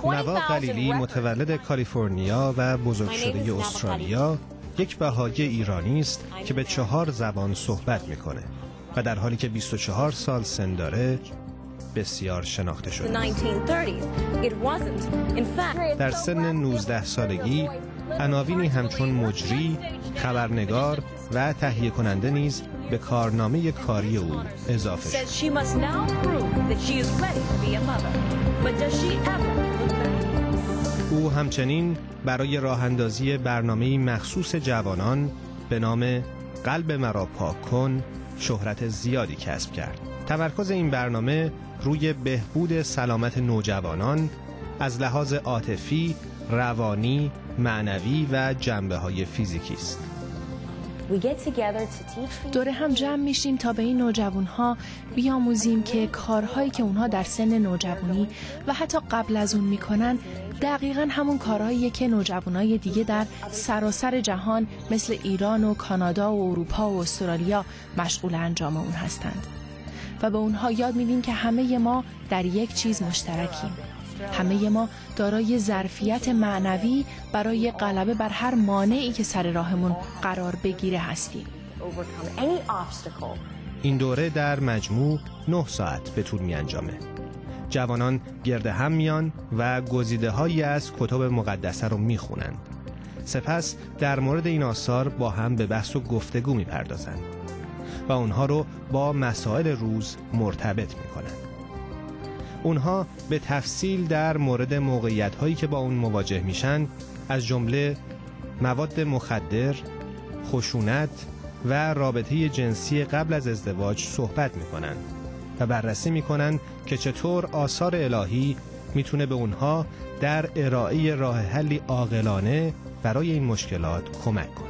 نوا قلیلی متولد کالیفرنیا و بزرگ شده استرالیا یک بهایی ایرانی است که به 4 زبان صحبت میکنه و در حالی که 24 سال سن داره بسیار شناخته شده. در سن 19 سالگی عناوینی همچون مجری، خبرنگار و تهیه کننده نیز به کارنامه کاری او اضافه شد. او همچنین برای راه اندازی برنامه‌ای مخصوص جوانان به نام قلب مرا پاک کن شهرت زیادی کسب کرد. تمرکز این برنامه روی بهبود سلامت نوجوانان از لحاظ عاطفی، روانی، معنوی و جنبه‌های فیزیکی است. دوره هم جمع میشیم تا به این نوجوانها بیاموزیم که کارهایی که اونها در سن نوجوانی و حتی قبل از اون میکنن دقیقاً همون کارهاییه که نوجوانای دیگه در سراسر جهان مثل ایران و کانادا و اروپا و استرالیا مشغول انجام اون هستند و به اونها یاد میدیم که همه ما در یک چیز مشترکیم. همه ما دارای ظرفیت معنوی برای غلبه بر هر مانعی که سر راهمون قرار بگیره هستیم. این دوره در مجموع 9 ساعت به طول می انجامه. جوانان گرد هم میان و گزیده‌هایی از کتب مقدسه رو میخونند. سپس در مورد این آثار با هم به بحث و گفتگو میپردازند و اونها رو با مسائل روز مرتبط میکنند. اونها به تفصیل در مورد موقعیت‌هایی که با اون مواجه میشن از جمله مواد مخدر، خشونت و رابطه جنسی قبل از ازدواج صحبت میکنن و بررسی میکنن که چطور آثار الهی میتونه به اونها در ارائه راه حلی عاقلانه برای این مشکلات کمک کنه.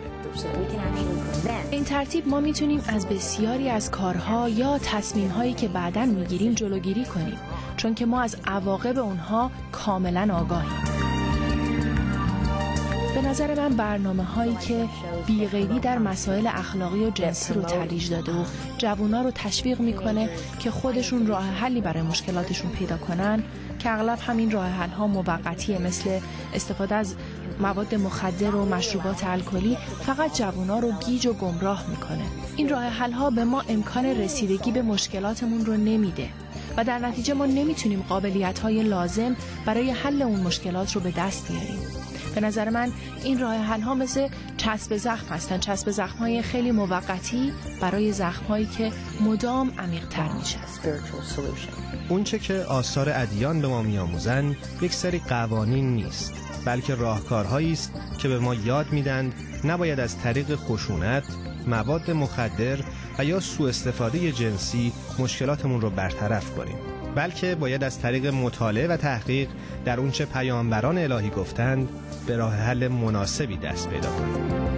این ترتیب ما میتونیم از بسیاری از کارها یا تصمیم‌هایی که بعداً میگیریم جلوگیری کنیم، چون که ما از عواقب اونها کاملاً آگاهیم. به نظر من برنامه‌هایی که بی‌قیدی در مسائل اخلاقی و جنسی رو ترویج داده و جوونا رو تشویق میکنه که خودشون راه حلی برای مشکلاتشون پیدا کنن، که اغلب همین راه حل‌ها موقتیه، مثل استفاده از مواد مخدر و مشروبات الکلی، فقط جوونا رو گیج و گمراه میکنه. این راه حل‌ها به ما امکان رسیدگی به مشکلاتمون رو نمیده و در نتیجه ما نمیتونیم قابلیت‌های لازم برای حل اون مشکلات رو به دست بیاریم. به نظر من این راه حل‌ها مثل چسب زخم هستن، چسب زخم‌های خیلی موقتی برای زخم‌هایی که مدام عمیق‌تر میشه. اونچه که آثار ادیان به ما می‌آموزند یک سری قوانین نیست، بلکه راهکارهایی است که به ما یاد میدن نباید از طریق خشونت، مواد مخدر و یا سوء استفاده جنسی مشکلاتمون رو برطرف کنیم، بلکه باید از طریق مطالعه و تحقیق در اونچه پیامبران الهی گفتند به راه حل مناسبی دست پیدا کنیم.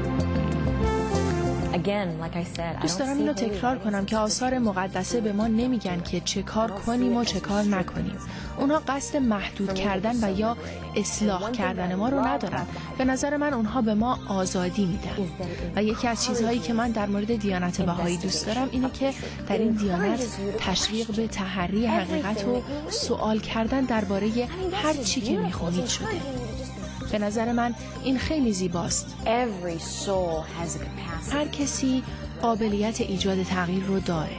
دوست دارم اینو تکرار کنم که آثار مقدسه به ما نمیگن که چه کار کنیم و چه کار نکنیم. اونها قصد محدود کردن و یا اصلاح کردن ما رو ندارن. به نظر من اونها به ما آزادی میدن و یکی از چیزهایی که من در مورد دیانت بهایی دوست دارم اینه که در این دیانت تشویق به تحری حقیقت و سوال کردن درباره هر چی که میخونید شده. به نظر من این خیلی زیباست. هر کسی قابلیت ایجاد تغییر رو داره.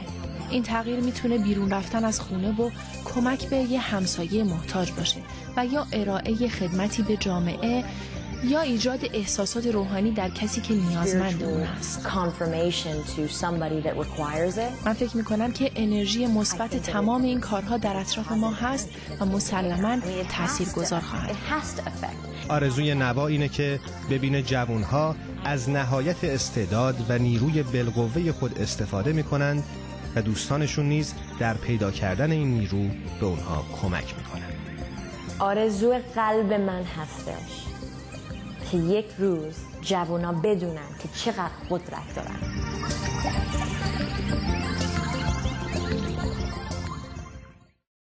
این تغییر میتونه بیرون رفتن از خونه و کمک به یه همسایه محتاج باشه و یا ارائه خدمتی به جامعه یا ایجاد احساسات روحانی در کسی که نیازمند اون است. من فکر میکنم که انرژی مثبت تمام این کارها در اطراف ما هست و مسلماً تاثیرگذار خواهد. آرزوی نوا اینه که ببینه جوانها از نهایت استعداد و نیروی بالقوه خود استفاده میکنند و دوستانشون نیز در پیدا کردن این نیرو به اونها کمک میکنند. آرزوی قلب من هستش که یک روز جوانا بدونن که چقدر قدرت دارن.